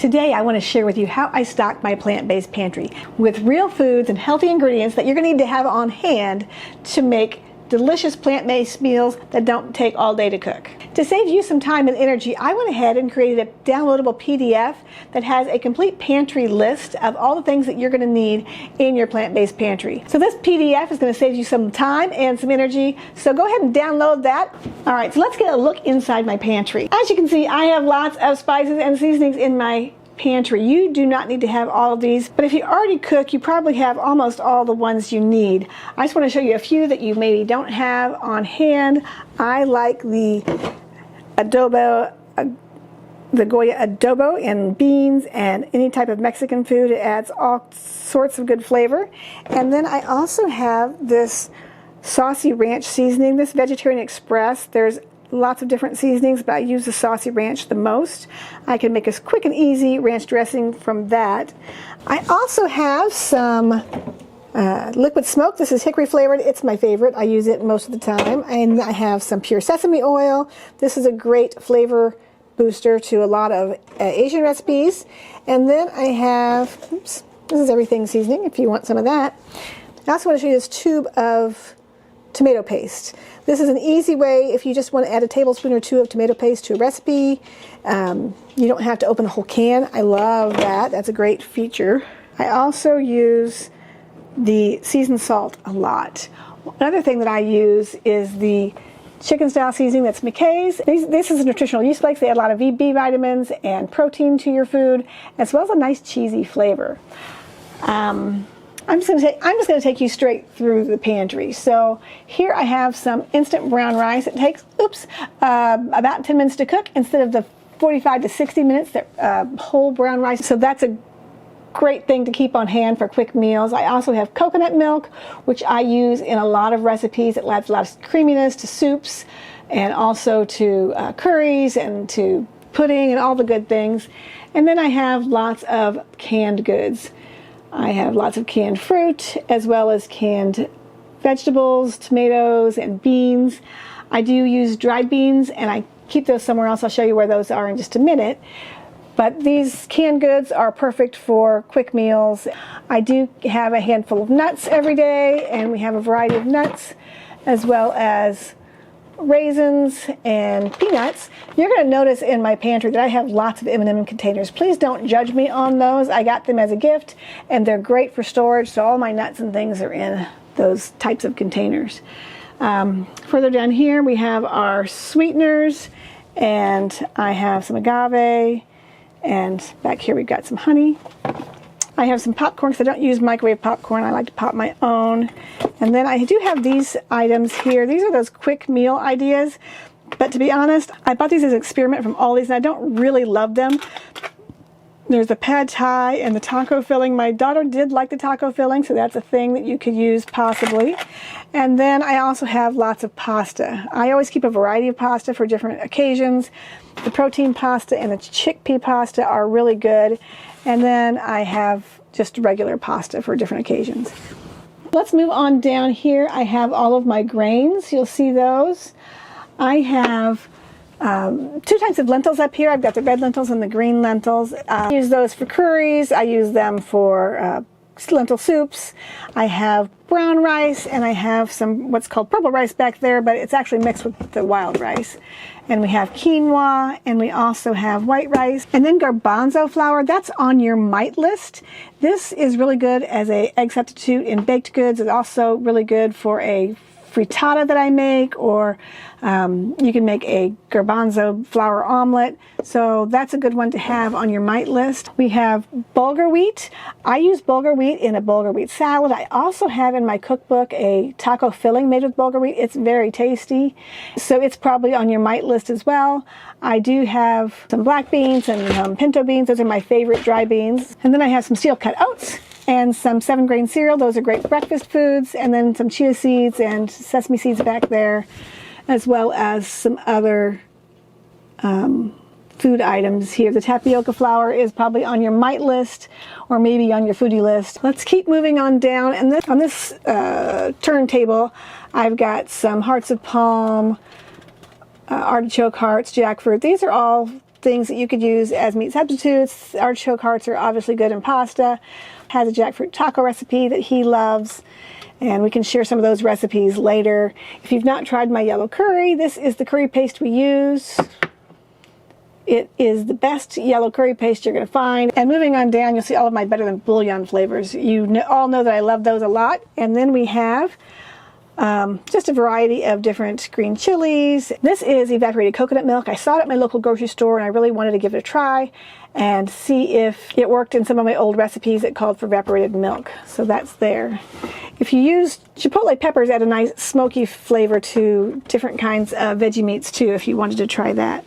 Today I want to share with you how I stock my plant-based pantry with real foods and healthy ingredients that you're going to need to have on hand to make delicious plant-based meals that don't take all day to cook. To save you some time and energy, I went ahead and created a downloadable PDF that has a complete pantry list of all the things that you're going to need in your plant-based pantry. So this PDF is going to save you some time and some energy, so go ahead and download that. Alright, so let's get a look inside my pantry. As you can see, I have lots of spices and seasonings in my pantry. You do not need to have all of these, but if you already cook, you probably have almost all the ones you need. I just want to show you a few that you maybe don't have on hand. I like the adobo, the Goya adobo and beans and any type of Mexican food. It adds all sorts of good flavor. And then I also have this saucy ranch seasoning, this Vegetarian Express. There's lots of different seasonings, but I use the saucy ranch the most. I can make a quick and easy ranch dressing from that. I also have some liquid smoke. This is hickory flavored. It's my favorite. I use it most of the time. And I have some pure sesame oil. This is a great flavor booster to a lot of Asian recipes. And then I have, oops, this is everything seasoning if you want some of that. I also want to show you this tube of tomato paste. This is an easy way if you just want to add a tablespoon or two of tomato paste to a recipe. You don't have to open a whole can. I love that. That's a great feature. I also use the seasoned salt a lot. Another thing that I use is the chicken style seasoning that's McKay's. This is a nutritional yeast flakes. They add a lot of B vitamins and protein to your food, as well as a nice cheesy flavor. I'm just going to take you straight through the pantry. So here I have some instant brown rice. It takes, about 10 minutes to cook instead of the 45 to 60 minutes that whole brown rice. So that's a great thing to keep on hand for quick meals. I also have coconut milk, which I use in a lot of recipes. It adds a lot of creaminess to soups and also to curries and to pudding and all the good things. And then I have lots of canned goods. I have lots of canned fruit as well as canned vegetables, tomatoes, and beans. I do use dried beans, and I keep those somewhere else. I'll show you where those are in just a minute. But these canned goods are perfect for quick meals. I do have a handful of nuts every day, and we have a variety of nuts as well as raisins and peanuts. You're going to notice in my pantry that I have lots of M&M containers. Please don't judge me on those. I got them as a gift and they're great for storage, so all my nuts and things are in those types of containers. Further down here we have our sweeteners, and I have some agave, and back here we've got some honey. I have some popcorn because I don't use microwave popcorn. I like to pop my own. And then I do have these items here. These are those quick meal ideas. But to be honest, I bought these as an experiment from Aldi's, and I don't really love them. There's the pad thai and the taco filling. My daughter did like the taco filling, so that's a thing that you could use possibly. And then I also have lots of pasta. I always keep a variety of pasta for different occasions. The protein pasta and the chickpea pasta are really good. And then I have just regular pasta for different occasions. Let's move on down here. I have all of my grains. You'll see those. I have two types of lentils up here. I've got the red lentils and the green lentils. I use those for curries. I use them for lentil soups. I have brown rice, and I have some what's called purple rice back there, but it's actually mixed with the wild rice. And we have quinoa, and we also have white rice. And then garbanzo flour, that's on your might list. This is really good as an egg substitute in baked goods. It's also really good for a frittata that I make, or you can make a garbanzo flour omelet. So that's a good one to have on your might list. We have bulgur wheat. I use bulgur wheat in a bulgur wheat salad. I also have in my cookbook a taco filling made with bulgur wheat. It's very tasty. So it's probably on your might list as well. I do have some black beans and pinto beans. Those are my favorite dry beans. And then I have some steel cut oats and some 7-grain cereal. Those are great breakfast foods. And then some chia seeds and sesame seeds back there, as well as some other food items here. The tapioca flour is probably on your might list or maybe on your foodie list. Let's keep moving on down. And on this turntable, I've got some hearts of palm, artichoke hearts, jackfruit. These are all things that you could use as meat substitutes. Artichoke hearts are obviously good in pasta. Has a jackfruit taco recipe that he loves, and we can share some of those recipes later. If you've not tried my yellow curry, this is the curry paste we use. It is the best yellow curry paste you're going to find. And moving on down, you'll see all of my better than bouillon flavors. You all know that I love those a lot. And then we have just a variety of different green chilies. This is evaporated coconut milk. I saw it at my local grocery store and I really wanted to give it a try and see if it worked in some of my old recipes that called for evaporated milk. So that's there. If you use chipotle peppers, add a nice smoky flavor to different kinds of veggie meats too, if you wanted to try that.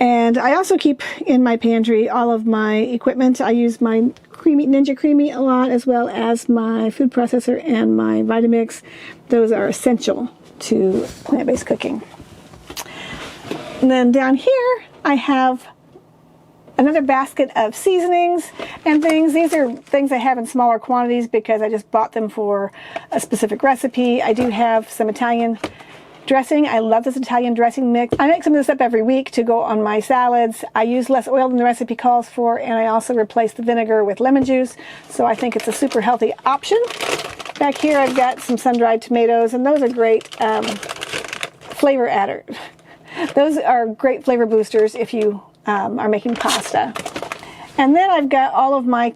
And I also keep in my pantry all of my equipment. I use my Ninja Creamy a lot, as well as my food processor and my Vitamix. Those are essential to plant-based cooking. And then down here I have another basket of seasonings and things. These are things I have in smaller quantities because I just bought them for a specific recipe. I do have some Italian dressing. I love this Italian dressing mix. I make some of this up every week to go on my salads. I use less oil than the recipe calls for, and I also replace the vinegar with lemon juice, so I think it's a super healthy option. Back here I've got some sun-dried tomatoes, and those are great flavor adder. Those are great flavor boosters if you are making pasta. And then I've got all of my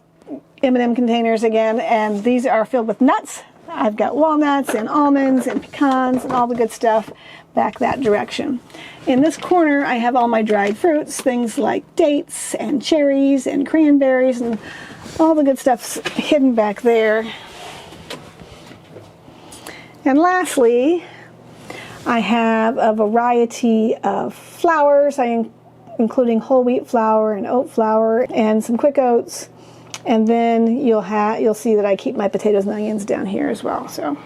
M&M containers again, and these are filled with nuts. I've got walnuts and almonds and pecans and all the good stuff back that direction. In this corner I have all my dried fruits, things like dates and cherries and cranberries, and all the good stuff's hidden back there. And lastly, I have a variety of flours, including whole wheat flour and oat flour and some quick oats. And then you'll see that I keep my potatoes and onions down here as well. So,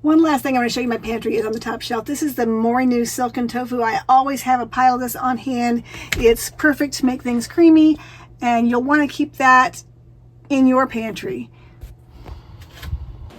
one last thing I want to show you my pantry is on the top shelf. This is the Morinu Silken Tofu. I always have a pile of this on hand. It's perfect to make things creamy, and you'll want to keep that in your pantry.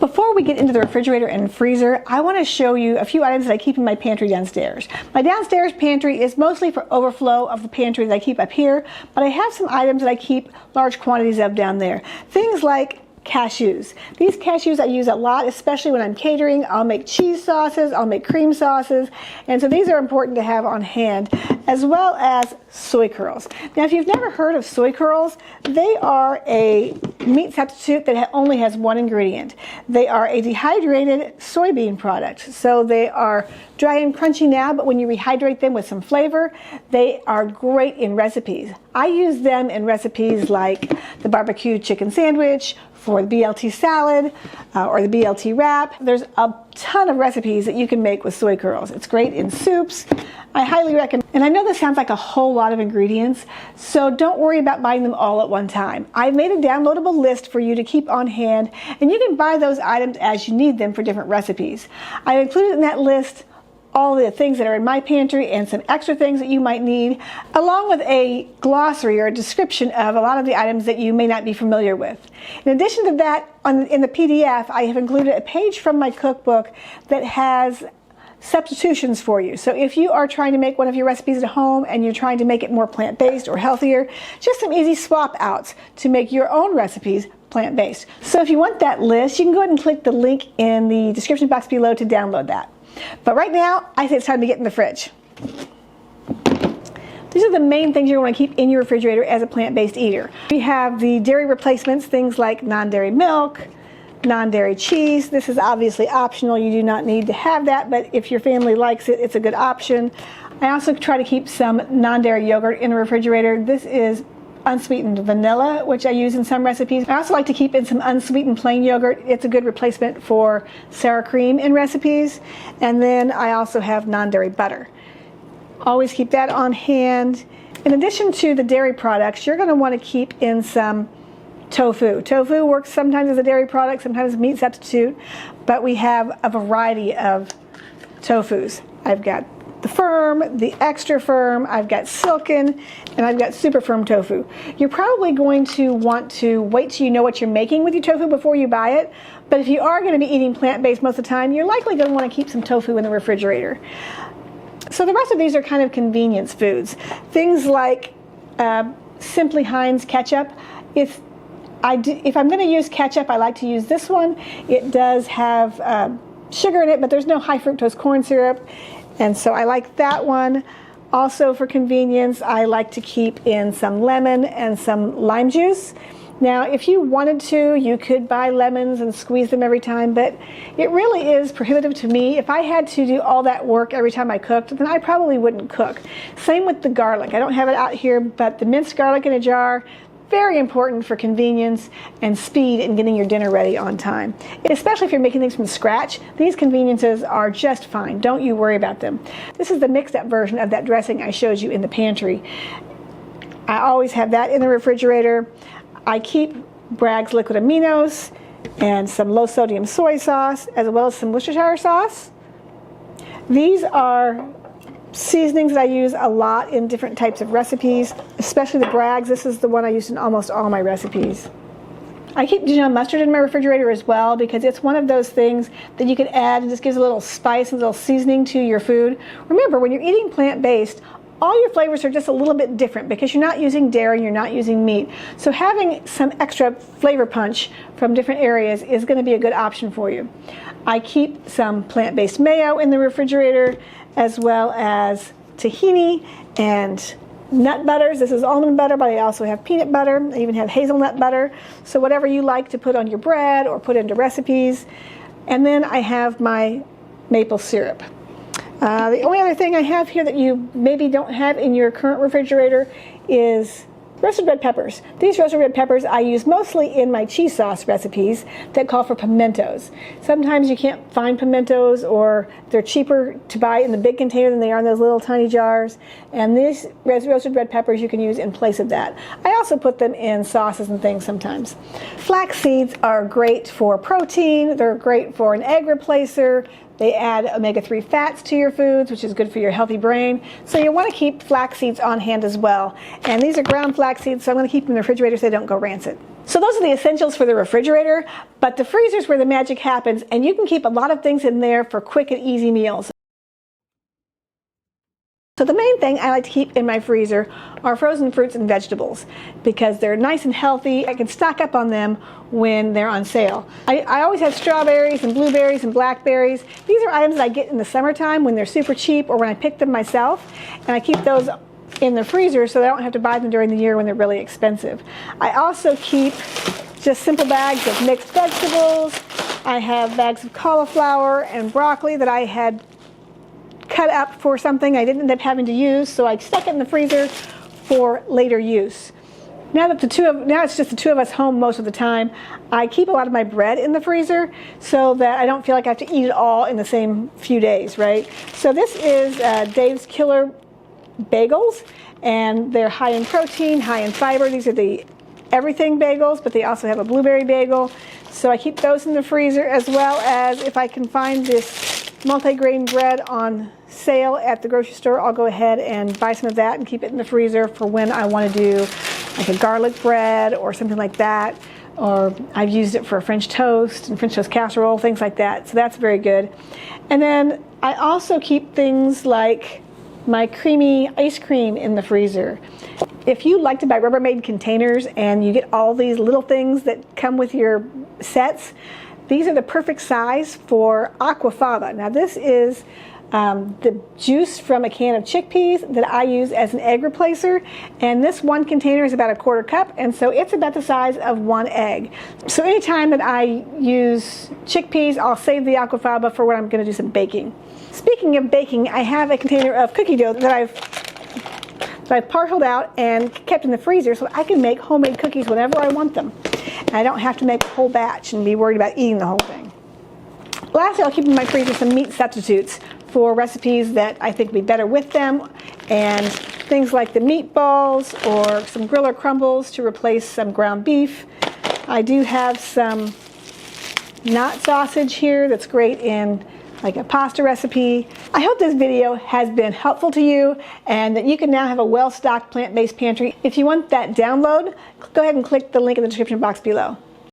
Before we get into the refrigerator and freezer, I want to show you a few items that I keep in my pantry downstairs. My downstairs pantry is mostly for overflow of the pantry that I keep up here, but I have some items that I keep large quantities of down there. Things like cashews. These cashews I use a lot, especially when I'm catering. I'll make cheese sauces, I'll make cream sauces, and so these are important to have on hand, as well as soy curls. Now, if you've never heard of soy curls, they are a meat substitute that only has one ingredient. They are a dehydrated soybean product. So they are dry and crunchy now, but when you rehydrate them with some flavor, they are great in recipes. I use them in recipes like the barbecue chicken sandwich, for the BLT salad, or the BLT wrap. There's a ton of recipes that you can make with soy curls. It's great in soups. I highly recommend. And I know this sounds like a whole lot of ingredients, so don't worry about buying them all at one time. I've made a downloadable list for you to keep on hand, and you can buy those items as you need them for different recipes. I've included in that list all the things that are in my pantry and some extra things that you might need, along with a glossary or a description of a lot of the items that you may not be familiar with. In addition to that, in the PDF, I have included a page from my cookbook that has substitutions for you. So if you are trying to make one of your recipes at home and you're trying to make it more plant-based or healthier, just some easy swap outs to make your own recipes plant-based. So if you want that list, you can go ahead and click the link in the description box below to download that. But right now, I say it's time to get in the fridge. These are the main things you're going to keep in your refrigerator as a plant-based eater. We have the dairy replacements, things like non-dairy milk, non-dairy cheese. This is obviously optional. You do not need to have that, but if your family likes it, it's a good option. I also try to keep some non-dairy yogurt in the refrigerator. This is unsweetened vanilla, which I use in some recipes. I also like to keep in some unsweetened plain yogurt. It's a good replacement for sour cream in recipes. And then I also have non-dairy butter. Always keep that on hand. In addition to the dairy products, you're going to want to keep in some tofu. Tofu works sometimes as a dairy product, sometimes as a meat substitute, but we have a variety of tofus. I've got the firm, the extra firm, I've got silken, and I've got super firm tofu. You're probably going to want to wait till you know what you're making with your tofu before you buy it, but if you are going to be eating plant-based most of the time, you're likely going to want to keep some tofu in the refrigerator. So the rest of these are kind of convenience foods. Things like Simply Heinz ketchup. If I'm going to use ketchup, I like to use this one. It does have sugar in it, but there's no high fructose corn syrup, and so I like that one. Also, for convenience, I like to keep in some lemon and some lime juice. Now, if you wanted to, you could buy lemons and squeeze them every time, but it really is prohibitive to me. If I had to do all that work every time I cooked, then I probably wouldn't cook. Same with the garlic. I don't have it out here, but the minced garlic in a jar, very important for convenience and speed in getting your dinner ready on time. Especially if you're making things from scratch, these conveniences are just fine. Don't you worry about them. This is the mixed up version of that dressing I showed you in the pantry. I always have that in the refrigerator. I keep Bragg's liquid aminos and some low sodium soy sauce, as well as some Worcestershire sauce. These are seasonings that I use a lot in different types of recipes, especially the Bragg's. This is the one I use in almost all my recipes. I keep Dijon mustard in my refrigerator as well because it's one of those things that you can add and just gives a little spice and a little seasoning to your food. Remember, when you're eating plant-based, all your flavors are just a little bit different because you're not using dairy, you're not using meat. So having some extra flavor punch from different areas is going to be a good option for you. I keep some plant-based mayo in the refrigerator, as well as tahini and nut butters. This is almond butter, but I also have peanut butter. I even have hazelnut butter. So whatever you like to put on your bread or put into recipes. And then I have my maple syrup. The only other thing I have here that you maybe don't have in your current refrigerator is roasted red peppers. These roasted red peppers I use mostly in my cheese sauce recipes that call for pimentos. Sometimes you can't find pimentos, or they're cheaper to buy in the big container than they are in those little tiny jars. And these roasted red peppers you can use in place of that. I also put them in sauces and things sometimes. Flax seeds are great for protein. They're great for an egg replacer. They add omega-3 fats to your foods, which is good for your healthy brain. So you want to keep flax seeds on hand as well. And these are ground flax seeds, so I'm going to keep them in the refrigerator so they don't go rancid. So those are the essentials for the refrigerator, but the freezer is where the magic happens, and you can keep a lot of things in there for quick and easy meals. So the main thing I like to keep in my freezer are frozen fruits and vegetables because they're nice and healthy. I can stock up on them when they're on sale. I always have strawberries and blueberries and blackberries. These are items that I get in the summertime when they're super cheap or when I pick them myself, and I keep those in the freezer so that I don't have to buy them during the year when they're really expensive. I also keep just simple bags of mixed vegetables. I have bags of cauliflower and broccoli that I had cut up for something I didn't end up having to use, so I stuck it in the freezer for later use. Now it's just the two of us home most of the time, I keep a lot of my bread in the freezer so that I don't feel like I have to eat it all in the same few days, right? So this is Dave's Killer bagels, and they're high in protein, high in fiber. These are the everything bagels, but they also have a blueberry bagel. So I keep those in the freezer, as well as if I can find this multi-grain bread on sale at the grocery store, I'll go ahead and buy some of that and keep it in the freezer for when I want to do like a garlic bread or something like that. Or I've used it for French toast and French toast casserole, things like that. So that's very good. And then I also keep things like my creamy ice cream in the freezer. If you like to buy Rubbermaid containers and you get all these little things that come with your sets, these are the perfect size for aquafaba. Now this is the juice from a can of chickpeas that I use as an egg replacer, and this one container is about a quarter cup, and so it's about the size of one egg. So anytime that I use chickpeas, I'll save the aquafaba for when I'm going to do some baking. Speaking of baking, I have a container of cookie dough that I've parceled out and kept in the freezer so I can make homemade cookies whenever I want them. And I don't have to make a whole batch and be worried about eating the whole thing. Lastly, I'll keep in my freezer some meat substitutes for recipes that I think would be better with them, and things like the meatballs or some griller crumbles to replace some ground beef. I do have some knot sausage here that's great in like a pasta recipe. I hope this video has been helpful to you and that you can now have a well-stocked plant-based pantry. If you want that download, go ahead and click the link in the description box below.